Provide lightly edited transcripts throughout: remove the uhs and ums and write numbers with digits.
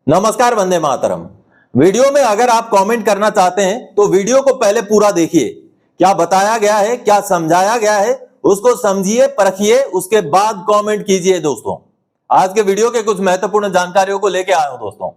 नमस्कार, वंदे मातरम। वीडियो में अगर आप कमेंट करना चाहते हैं तो वीडियो को पहले पूरा देखिए। क्या बताया गया है, क्या समझाया गया है, उसको समझिए, परखिए, उसके बाद कमेंट कीजिए। दोस्तों, आज के वीडियो के कुछ महत्वपूर्ण जानकारियों को लेके आया हूं।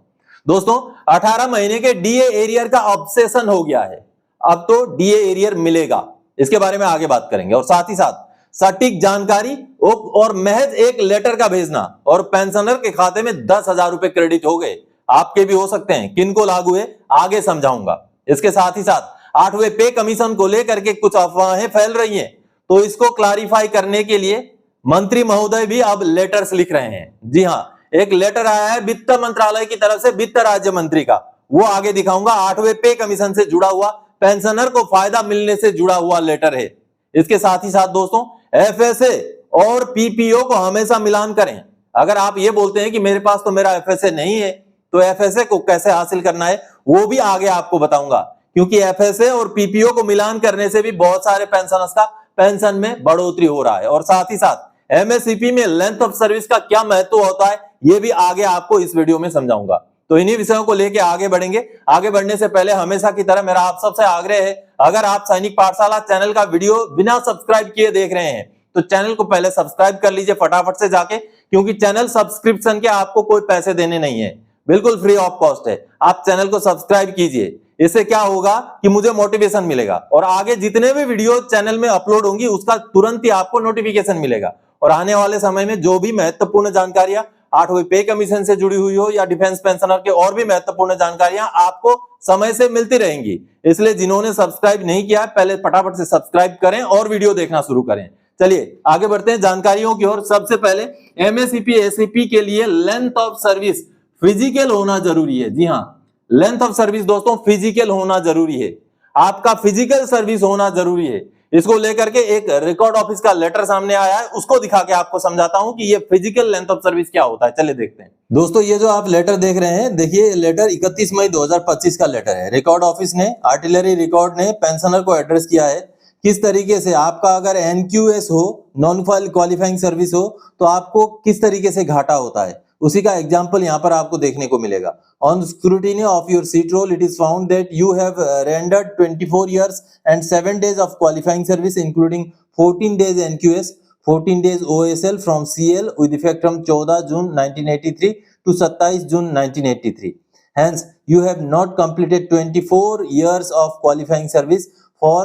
दोस्तों 18 महीने के डीए एरियर का ऑब्सेशन हो गया है। अब तो डीए एरियर मिलेगा, इसके बारे में आगे बात करेंगे। और साथ ही साथ सटीक जानकारी और महज एक लेटर का भेजना और पेंशनर के खाते में 10,000 रुपए क्रेडिट हो गए। आपके भी हो सकते हैं, किनको लागू है आगे समझाऊंगा। इसके साथ ही साथ 8वें पे कमीशन को लेकर के कुछ अफवाहें फैल रही हैं, तो इसको क्लैरिफाई करने के लिए मंत्री महोदय भी अब लेटर्स लिख रहे हैं। जी हां, एक लेटर आया है वित्त मंत्रालय की तरफ से वित्त राज्य मंत्री का, वो आगे दिखाऊंगा। 8वें पे कमीशन से जुड़ा हुआ, पेंशनर को फायदा मिलने से जुड़ा हुआ लेटर है। इसके साथ ही साथ दोस्तों एफएसए और पीपीओ को हमेशा मिलान करें। अगर आप ये बोलते हैं कि मेरे पास तो मेरा एफएसए नहीं है, तो एफएसए को कैसे हासिल करना है वो भी आगे आपको बताऊंगा, क्योंकि एफएसए और पीपीओ को मिलान करने से भी बहुत सारे पेंशनर्स का पेंशन में बढ़ोतरी हो रहा है। और साथ ही साथ एमएससीपी में लेंथ ऑफ सर्विस का क्या महत्व होता है, ये भी आगे आपको इस वीडियो में समझाऊंगा। तो इन्हीं विषयों को लेके आगे बढ़ेंगे। आगे बढ़ने से पहले हमेशा की तरह मेरा आप सबसे आग्रह है, अगर आप सैनिक पाठशाला चैनल का वीडियो बिना सब्सक्राइब किए देख रहे हैं तो चैनल को पहले सब्सक्राइब कर लीजिए फटाफट से जाके, क्योंकि चैनल सब्सक्रिप्शन के आपको कोई पैसे देने नहीं है, बिल्कुल फ्री ऑफ कॉस्ट है। आप चैनल को सब्सक्राइब कीजिए, इससे क्या होगा कि मुझे मोटिवेशन मिलेगा और आगे जितने भी वीडियो चैनल में अपलोड होंगी उसका तुरंत ही आपको नोटिफिकेशन मिलेगा। और आने वाले समय में जो भी महत्वपूर्ण जानकारियां 8वें पे कमीशन से जुड़ी हुई हो या डिफेंस पेंशनर के और भी महत्वपूर्ण जानकारियां आपको समय से मिलती रहेंगी। इसलिए जिन्होंने सब्सक्राइब नहीं किया पहले फटाफट से सब्सक्राइब करें और वीडियो देखना शुरू करें। चलिए आगे बढ़ते हैं जानकारियों की ओर। सबसे पहले एमएससीपी एससीपी के लिए लेंथ ऑफ सर्विस फिजिकल होना जरूरी है। जी हां, लेंथ ऑफ सर्विस दोस्तों फिजिकल होना जरूरी है। आपका फिजिकल सर्विस होना जरूरी है। इसको लेकर के एक रिकॉर्ड ऑफिस का लेटर सामने आया है, उसको दिखा के आपको समझाता हूं कि ये फिजिकल लेंथ ऑफ सर्विस क्या होता है। चलिए देखते हैं। दोस्तों ये जो आप लेटर देख रहे हैं, देखिए लेटर 31 मई 2025 का लेटर है। रिकॉर्ड ऑफिस ने, आर्टिलरी रिकॉर्ड ने पेंशनर को एड्रेस किया है किस तरीके से आपका अगर एनक्यूएस हो, नॉन क्वालिफाइंग सर्विस हो, तो आपको किस तरीके से घाटा होता है, उसी का एग्जाम्पल यहाँ पर आपको देखने को मिलेगा। On scrutiny of your seat roll it is found that you have rendered 24 years and 7 days of qualifying service including 14 days NQS, 14 days OSL from CL with effect from 14 June 1983 to 27 June 1983. Hence, you have not completed 24 years of qualifying service for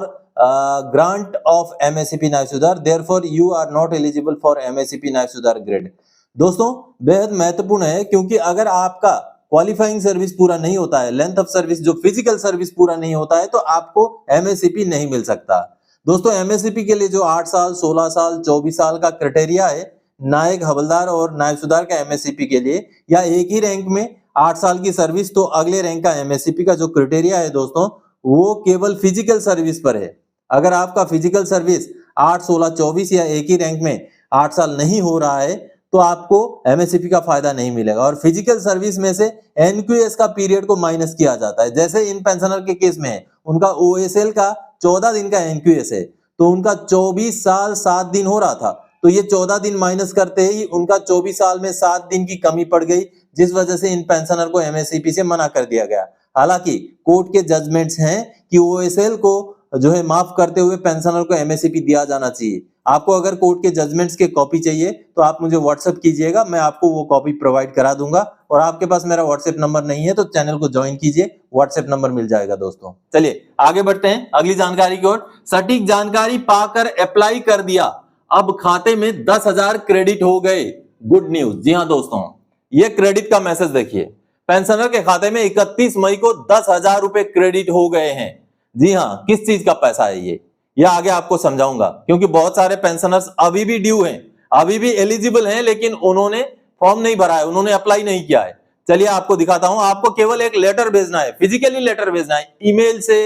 grant of MSCP न्याय सुधार. Therefore, you are not eligible for MSCP न्याय सुधार grade. दोस्तों बेहद महत्वपूर्ण है, क्योंकि अगर आपका क्वालिफाइंग सर्विस पूरा नहीं होता है, लेंथ ऑफ सर्विस जो फिजिकल सर्विस पूरा नहीं होता है, तो आपको एमएससीपी नहीं मिल सकता। दोस्तों एमएससीपी के लिए जो 8 साल, 16 साल, 24 साल का क्राइटेरिया है नायक, हवलदार और नायब सुधार का एमएससीपी के लिए, या एक ही रैंक में 8 साल की सर्विस तो अगले रैंक का एमएससीपी का जो क्राइटेरिया है दोस्तों, वो केवल फिजिकल सर्विस पर है। अगर आपका फिजिकल सर्विस 8, 16, 24 या एक ही रैंक में 8 साल नहीं हो रहा है तो आपको एमएससीपी का फायदा नहीं मिलेगा। और फिजिकल सर्विस में से एनक्यूएस का पीरियड को माइनस किया जाता है। जैसे इन पेंशनर के केस में है, उनका ओएसएल का 14 दिन का एनक्यूएस है, तो उनका 24 साल 7 दिन हो रहा था, तो ये 14 दिन माइनस करते ही उनका 24 साल में 7 दिन की कमी पड़ गई, जिस वजह से इन पेंशनर को एमएससीपी से मना कर दिया गया। हालांकि कोर्ट के जजमेंट्स हैं कि ओएसएल को जो है माफ करते हुए पेंशनर को एमएससीपी दिया जाना चाहिए। आपको अगर कोर्ट के जजमेंट्स के कॉपी चाहिए तो आप मुझे व्हाट्सएप कीजिएगा, मैं आपको वो कॉपी प्रोवाइड करा दूंगा। और आपके पास मेरा व्हाट्सएप नंबर नहीं है तो चैनल को ज्वाइन कीजिए, व्हाट्सएप नंबर मिल जाएगा दोस्तों। चलिए आगे बढ़ते हैं अगली जानकारी की ओर। सटीक जानकारी पाकर अप्लाई कर दिया, अब खाते में 10,000 क्रेडिट हो गए। Good news. जी हाँ दोस्तों, ये क्रेडिट का मैसेज देखिए, पेंशनर के खाते में 31 मई को 10,000 रुपए क्रेडिट हो गए हैं। जी हाँ, किस चीज का पैसा है ये आगे आपको समझाऊंगा, क्योंकि बहुत सारे पेंशनर्स अभी भी ड्यू हैं, अभी भी एलिजिबल हैं, लेकिन उन्होंने फॉर्म नहीं भरा है, उन्होंने अप्लाई नहीं किया है। चलिए आपको दिखाता हूं। आपको केवल एक लेटर भेजना है, फिजिकली लेटर भेजना है, ईमेल से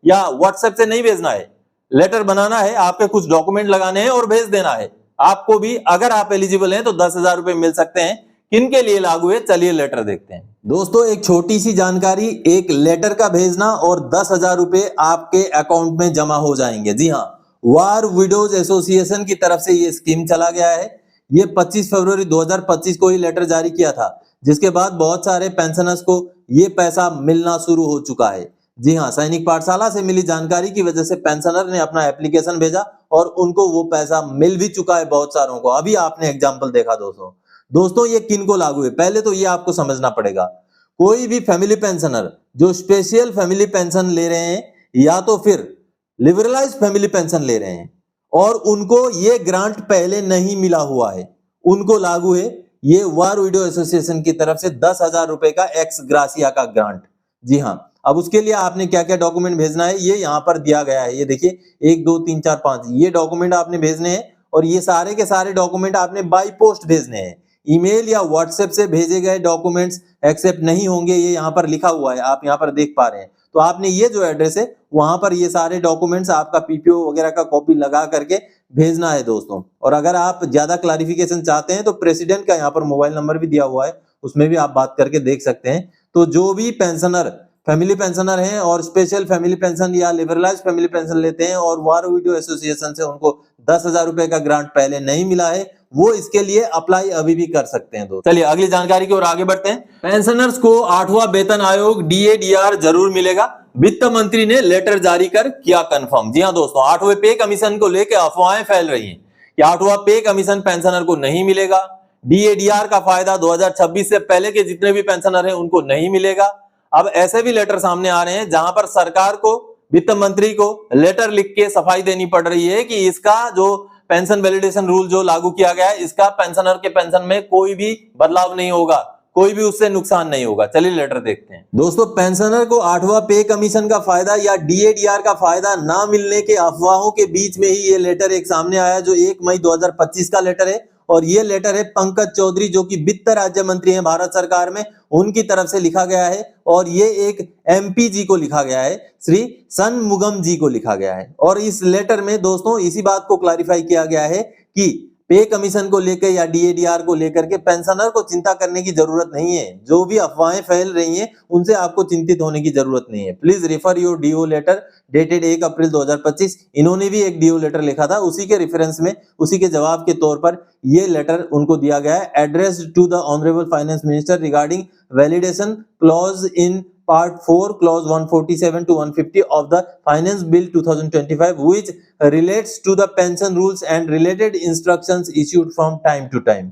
या व्हाट्सएप से नहीं भेजना है। लेटर बनाना है, आपके कुछ डॉक्यूमेंट लगाने हैं और भेज देना है। आपको भी अगर आप एलिजिबल हैं तो 10,000 रुपए मिल सकते हैं। किन के लिए लागू है, चलिए लेटर देखते हैं। दोस्तों एक छोटी सी जानकारी, एक लेटर का भेजना और 10,000 रुपए आपके अकाउंट में जमा हो जाएंगे। जी हाँ, वार विडोज एसोसिएशन की तरफ से ये स्कीम चला गया है। ये 25 फरवरी 2025 को ही लेटर जारी किया था, जिसके बाद बहुत सारे पेंशनर्स को ये पैसा मिलना शुरू हो चुका है। जी हाँ, सैनिक पाठशाला से मिली जानकारी की वजह से पेंशनर ने अपना एप्लीकेशन भेजा और उनको वो पैसा मिल भी चुका है बहुत सारों को। अभी आपने एग्जाम्पल देखा दोस्तों ये किन को लागू है, पहले तो ये आपको समझना पड़ेगा। कोई भी फैमिली पेंशनर जो स्पेशल फैमिली पेंशन ले रहे हैं या तो फिर लिबरलाइज फैमिली पेंशन ले रहे हैं और उनको ये ग्रांट पहले नहीं मिला हुआ है, उनको लागू है ये वार विडो एसोसिएशन की तरफ से 10,000 रुपए का एक्स ग्रासिया का ग्रांट। जी हाँ, अब उसके लिए आपने क्या क्या डॉक्यूमेंट भेजना है ये यहाँ पर दिया गया है। ये देखिए 1 2 3 4 5 ये डॉक्यूमेंट आपने भेजने हैं और ये सारे के सारे डॉक्यूमेंट आपने बाय पोस्ट भेजने हैं। ईमेल या व्हाट्सएप से भेजे गए डॉक्यूमेंट्स एक्सेप्ट नहीं होंगे, ये यहाँ पर लिखा हुआ है, आप यहाँ पर देख पा रहे हैं। तो आपने ये जो एड्रेस है वहां पर ये सारे डॉक्यूमेंट्स आपका पीपीओ वगैरह का कॉपी लगा करके भेजना है दोस्तों। और अगर आप ज्यादा क्लैरिफिकेशन चाहते हैं तो प्रेसिडेंट का यहाँ पर मोबाइल नंबर भी दिया हुआ है, उसमें भी आप बात करके देख सकते हैं। तो जो भी पेंशनर फैमिली पेंशनर हैं और स्पेशल फैमिली पेंशन या लिबरलाइज फैमिली पेंशन लेते हैं और वार विडो एसोसिएशन से उनको 10,000 रुपए का ग्रांट पहले नहीं मिला है, वो इसके लिए अप्लाई अभी भी कर सकते हैं दोस्तों। चलिए अगली जानकारी की ओर आगे बढ़ते हैं। पेंशनर्स को 8वां वेतन आयोग DADR जरूर मिलेगा, वित्त मंत्री ने लेटर जारी कर किया कंफर्म। जी हाँ दोस्तों, 8वें पे कमीशन को लेकर अफवाहें फैल रही हैं कि 8वां पे कमीशन पेंशनर को नहीं मिलेगा। DADR का फायदा 2026 से पहले के जितने भी पेंशनर हैं उनको नहीं मिलेगा। अब ऐसे भी लेटर सामने आ रहे हैं जहां पर सरकार को, वित्त मंत्री को लेटर लिख के सफाई देनी पड़ रही है कि इसका जो पेंशन वैलिडेशन रूल जो लागू किया गया है, इसका पेंशनर के पेंशन में कोई भी बदलाव नहीं होगा, कोई भी उससे नुकसान नहीं होगा। चलिए लेटर देखते हैं दोस्तों। पेंशनर को 8वां पे कमीशन का फायदा या DADR का फायदा ना मिलने के अफवाहों के बीच में ही ये लेटर एक सामने आया जो 1 मई 2025 का लेटर है। और ये लेटर है पंकज चौधरी जो कि वित्त राज्य मंत्री हैं भारत सरकार में, उनकी तरफ से लिखा गया है। और ये एक MP जी को लिखा गया है, श्री षणमुगम जी को लिखा गया है। और इस लेटर में दोस्तों इसी बात को क्लैरिफाई किया गया है कि पे कमीशन को लेकर या DADR को लेकर के पेंशनर को चिंता करने की जरूरत नहीं है। जो भी अफवाहें फैल रही हैं उनसे आपको चिंतित होने की जरूरत नहीं है। Please refer your DO letter dated 1 April 2025। इन्होंने भी एक DO लेटर लिखा था, उसी के रेफरेंस में, उसी के जवाब के तौर पर ये लेटर उनको दिया गया है। Addressed to the honourable finance minister regarding validation clause in Part 4, Clause 147 to 150 of the Finance Bill 2025, which relates to the pension rules and related instructions issued from time to time.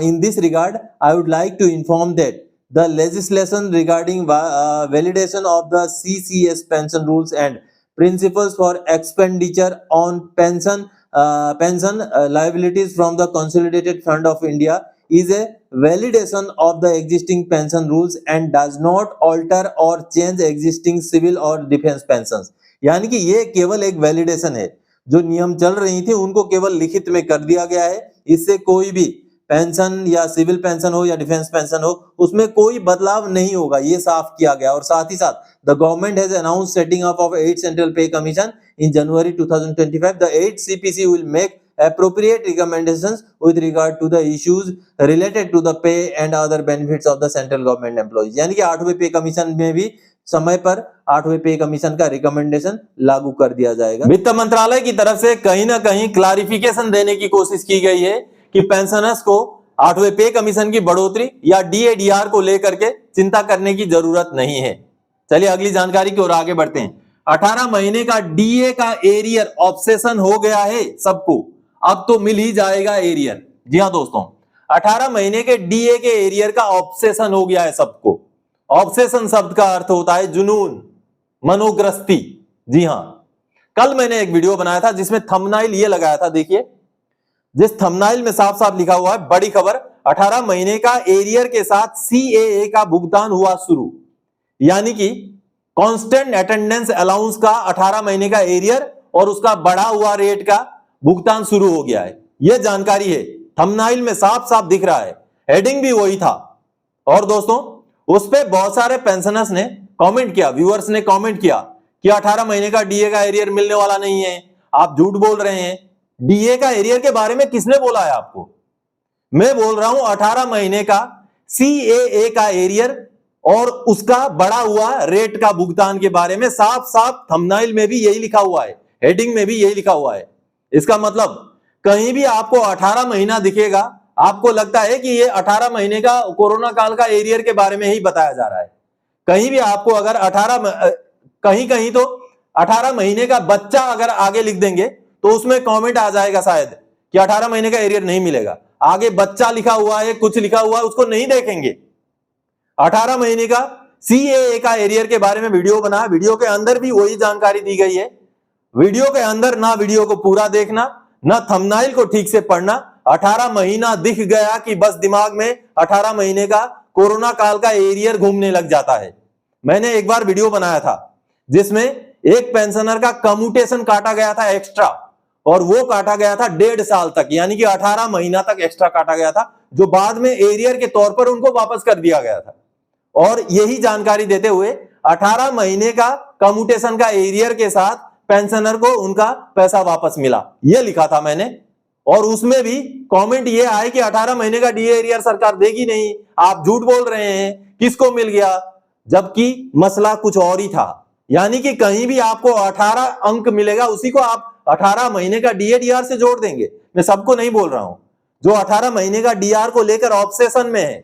In this regard, I would like to inform that the legislation regarding validation of the CCS pension rules and principles for expenditure on pension liabilities from the Consolidated Fund of India is a validation of the existing pension rules and does not alter or change existing civil और defence pensions. यानी कि ये केवल एक validation है, जो नियम चल रही थी उनको केवल लिखित में कर दिया गया है। इससे कोई भी पेंशन या सिविल पेंशन हो या डिफेंस पेंशन हो उसमें कोई बदलाव नहीं होगा, ये साफ किया गया। और साथ ही साथ the government has announced setting up of 8 central पे commission in January 2025. The 8 CPC will make appropriate recommendations with regard to the issues related to the pay and other benefits of the central government employees. यानी कि 8वें पे commission में भी समय पर 8वें पे commission का रिकमेंडेशन लागू कर दिया जाएगा। वित्त मंत्रालय की तरफ से कहीं ना कहीं क्लैरिफिकेशन देने की कोशिश की गई है कि पेंशनर्स को 8वें पे कमीशन की बढ़ोतरी या DADR को लेकर के चिंता करने की जरूरत नहीं है। चलिए अगली जानकारी की ओर आगे बढ़ते हैं। 18 महीने का DA का एरियर ऑब्सेशन हो गया है सबको, अब तो मिल ही जाएगा एरियर। जी हाँ दोस्तों, 18 महीने के DA के एरियर का ऑब्सेशन हो गया है सबको। ऑब्सेशन शब्द का अर्थ होता है जुनून, मनोग्रस्ती। जी हाँ, कल मैंने एक वीडियो बनाया था जिसमें थंबनेल ये लगाया था, देखिए जिस थंबनेल में साफ साफ लिखा हुआ है बड़ी खबर, 18 महीने का एरियर के साथ CAA का भुगतान हुआ शुरू। यानी कि कांस्टेंट अटेंडेंस अलाउंस का 18 महीने का एरियर और उसका बढ़ा हुआ रेट का भुगतान शुरू हो गया है, यह जानकारी है। थंबनेल में साफ साफ दिख रहा है, हेडिंग भी वही था। और दोस्तों उस पे बहुत सारे पेंशनर्स ने कमेंट किया, व्यूअर्स ने कमेंट किया कि 18 महीने का DA का एरियर मिलने वाला नहीं है, आप झूठ बोल रहे हैं। DA का एरियर के बारे में किसने बोला है आपको? मैं बोल रहा हूं 18 महीने का CAA का एरियर और उसका बढ़ा हुआ रेट का भुगतान के बारे में साफ साफ थंबनेल में भी यही लिखा हुआ है, हेडिंग में भी यही लिखा हुआ है। इसका मतलब कहीं भी आपको 18 महीना दिखेगा, आपको लगता है कि ये 18 महीने का कोरोना काल का एरियर के बारे में ही बताया जा रहा है। कहीं भी आपको अगर 18 कहीं कहीं तो 18 महीने का बच्चा अगर आगे लिख देंगे तो उसमें कमेंट आ जाएगा शायद कि 18 महीने का एरियर नहीं मिलेगा। आगे बच्चा लिखा हुआ है, कुछ लिखा हुआ है, उसको नहीं देखेंगे। 18 महीने का सीएए का एरियर के बारे में वीडियो बना, वीडियो के अंदर भी वही जानकारी दी गई है। वीडियो के अंदर ना वीडियो को पूरा देखना, ना थंबनेल को ठीक से पढ़ना। 18 महीना दिख गया कि बस दिमाग में 18 महीने का कोरोना काल का एरियर घूमने लग जाता है। मैंने एक बार वीडियो बनाया था जिसमें एक पेंशनर का कम्यूटेशन काटा गया था एक्स्ट्रा, और वो काटा गया था 1.5 साल तक, यानी कि 18 महीना तक एक्स्ट्रा काटा गया था, जो बाद में एरियर के तौर पर उनको वापस कर दिया गया था। और यही जानकारी देते हुए 18 महीने का कम्यूटेशन का एरियर के साथ पेंशनर को उनका पैसा वापस मिला, यह लिखा था मैंने। और उसमें भी कमेंट ये आए कि 18 महीने का डीए एरियर सरकार देगी नहीं, आप झूठ बोल रहे हैं, किसको मिल गया, जबकि मसला कुछ और ही था। यानी कि कहीं भी आपको 18 अंक मिलेगा, उसी को आप 18 महीने का डीएडीआर से जोड़ देंगे। मैं सबको नहीं बोल रहा हूं, जो 18 महीने का डीआर को लेकर ऑब्सेशन में है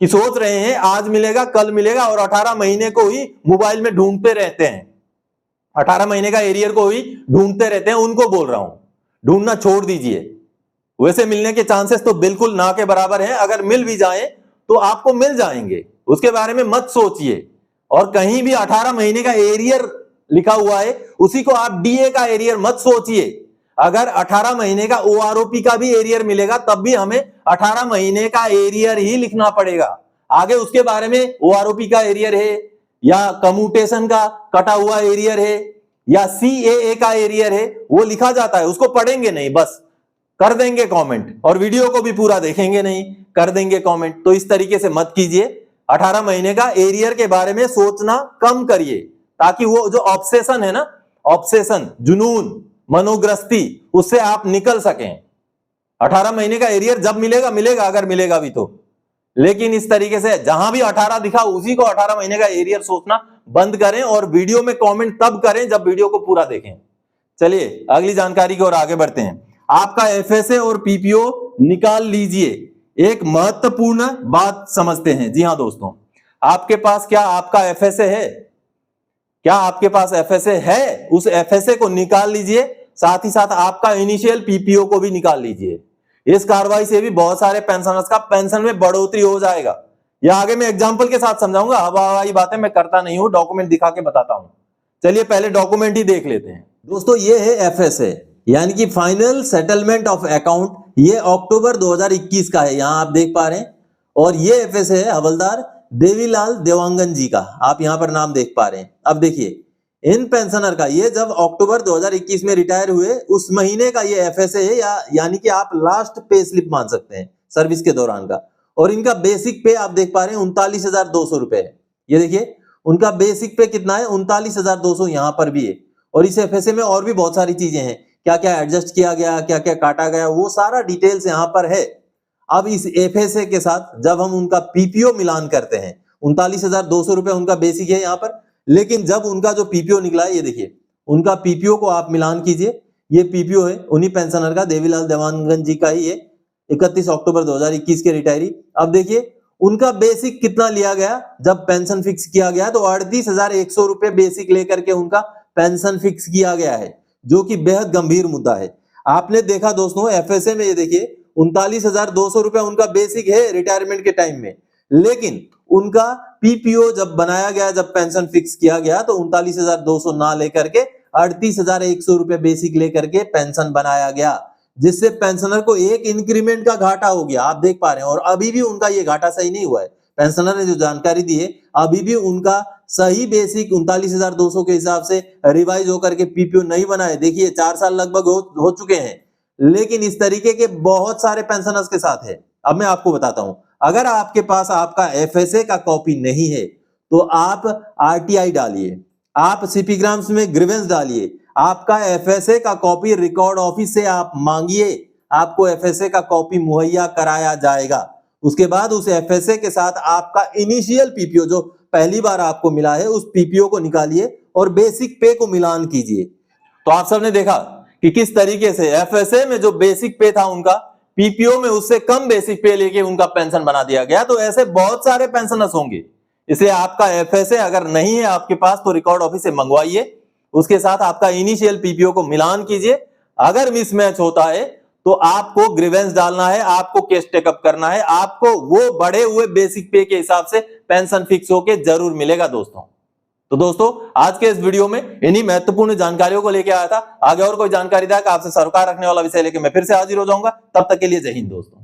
कि सोच रहे हैं आज मिलेगा कल मिलेगा, और 18 महीने को ही मोबाइल में ढूंढते रहते हैं, 18 महीने का एरियर को ही ढूंढते रहते हैं, उनको बोल रहा हूं ढूंढना छोड़ दीजिए। वैसे मिलने के चांसेस तो बिल्कुल ना के बराबर हैं, अगर मिल भी जाए तो आपको मिल जाएंगे, उसके बारे में मत सोचिए। और कहीं भी 18 महीने का एरियर लिखा हुआ है, उसी को आप डीए का एरियर मत सोचिए। अगर 18 महीने का ओआरओपी का भी एरियर मिलेगा तब भी हमें 18 महीने का एरियर ही लिखना पड़ेगा। आगे उसके बारे में ओआरओपी का एरियर है या कम्यूटेशन का कटा हुआ एरियर है या सीएए का एरियर है, वो लिखा जाता है, उसको पढ़ेंगे नहीं, बस कर देंगे कमेंट, और वीडियो को भी पूरा देखेंगे नहीं, कर देंगे कमेंट। तो इस तरीके से मत कीजिए। 18 महीने का एरियर के बारे में सोचना कम करिए, ताकि वो जो ऑब्सेशन है ना, ऑब्सेशन, जुनून, मनोग्रस्ती, उससे आप निकल सकें। 18 महीने का एरियर जब मिलेगा मिलेगा, अगर मिलेगा भी तो, लेकिन इस तरीके से जहां भी 18 दिखा उसी को 18 महीने का एरियर सोचना बंद करें, और वीडियो में कमेंट तब करें जब वीडियो को पूरा देखें। चलिए अगली जानकारी की ओर आगे बढ़ते हैं। आपका एफएसए और पीपीओ निकाल लीजिए। एक महत्वपूर्ण बात समझते हैं। जी हां दोस्तों, आपके पास क्या आपका एफएसए है? क्या आपके पास एफएसए है? उस एफएसए को निकाल लीजिए, साथ ही साथ आपका इनिशियल पीपीओ को भी निकाल लीजिए। इस कार्रवाई से भी बहुत सारे पेंशनर्स का पेंशन में बढ़ोतरी हो जाएगा। यह आगे मैं एग्जांपल के साथ समझाऊंगा, हवाई बातें मैं करता नहीं हूं, डॉक्यूमेंट दिखा के बताता हूं। चलिए पहले डॉक्यूमेंट ही देख लेते हैं। दोस्तों ये है एफएसए, यानी कि फाइनल सेटलमेंट ऑफ अकाउंट। ये अक्टूबर 2021 का है, यहां आप देख पा रहे हैं। और ये एफएसए है हवलदार देवीलाल देवांगन जी का, आप यहां पर नाम देख पा रहे हैं। अब देखिए इन पेंशनर का, ये जब अक्टूबर 2021 में रिटायर हुए उस महीने का ये एफएसए है, यानी कि आप लास्ट पे स्लिप मान सकते हैं सर्विस के दौरान का। और इनका बेसिक पे आप देख पा रहे हैं 39,200 रुपए है। ये देखिए उनका बेसिक पे कितना है, 39,200 यहां पर भी है। और इस एफएसए में और भी बहुत सारी चीजें हैं, क्या क्या एडजस्ट किया गया, क्या क्या काटा गया, वो सारा डिटेल्स यहां पर है। अब इस एफएसए के साथ जब हम उनका पीपीओ मिलान करते हैं, 39,200 रुपए उनका बेसिक है यहां पर, लेकिन जब उनका जो पीपीओ निकला है, ये देखिए उनका पीपीओ को आप मिलान कीजिए। ये पीपीओ है उन्हीं पेंशनर का, देवीलाल देवांगन जी का ही है, 31 अक्टूबर 2021 के रिटायरी। अब देखिए उनका बेसिक कितना लिया गया, जब पेंशन फिक्स किया गया तो 38,100 रुपए बेसिक लेकर के उनका पेंशन फिक्स किया गया है, जो कि बेहद गंभीर मुद्दा है। आपने देखा दोस्तों एफएसए में, ये देखिए 39,200 रुपए उनका बेसिक है रिटायरमेंट के टाइम में, लेकिन उनका पीपीओ जब बनाया गया, जब पेंशन फिक्स किया गया तो 39,200 ना लेकर के 38,100 रुपए बेसिक लेकर के पेंशन बनाया गया, जिससे पेंशनर को एक इंक्रीमेंट का घाटा हो गया, आप देख पा रहे हैं। और अभी भी उनका ये घाटा सही नहीं हुआ है। पेंशनर ने जो जानकारी दी है, अभी भी उनका सही बेसिक 39,200 के हिसाब से रिवाइज होकर के पीपीओ नहीं बना है। देखिए 4 साल लगभग हो चुके हैं, लेकिन इस तरीके के बहुत सारे पेंशनर्स के साथ है। अब मैं आपको बताता हूं, अगर आपके पास आपका एफएसए का कॉपी नहीं है तो आप आरटीआई डालिए, आप सीपी ग्राम्स में ग्रीवेंस डालिए, आपका एफएसए का कॉपी रिकॉर्ड ऑफिस से आप मांगिए, आपको एफएसए का कॉपी मुहैया कराया जाएगा। उसके बाद उस एफएसए के साथ आपका इनिशियल पीपीओ जो पहली बार आपको मिला है, उस पीपीओ को निकालिए और बेसिक पे को मिलान कीजिए। तो आप सबने देखा कि किस तरीके से एफएसए में जो बेसिक पे था उनका पीपीओ में उससे कम बेसिक पे लेके उनका पेंशन बना दिया गया। तो ऐसे बहुत सारे पेंशनर्स होंगे, इसलिए आपका एफएसए अगर नहीं है आपके पास तो रिकॉर्ड ऑफिस से मंगवाइए, उसके साथ आपका इनिशियल पीपीओ को मिलान कीजिए। अगर मिसमैच होता है तो आपको ग्रीवेंस डालना है, आपको केस टेकअप करना है, आपको वो बढ़े हुए बेसिक पे के हिसाब से पेंशन फिक्स होके जरूर मिलेगा दोस्तों। तो दोस्तों आज के इस वीडियो में इन्हीं महत्वपूर्ण जानकारियों को लेके आया था। आगे और कोई जानकारी आपसे सरोकार रखने वाला विषय लेके मैं फिर से हाजिर हो जाऊंगा। तब तक के लिए जय हिंद दोस्तों।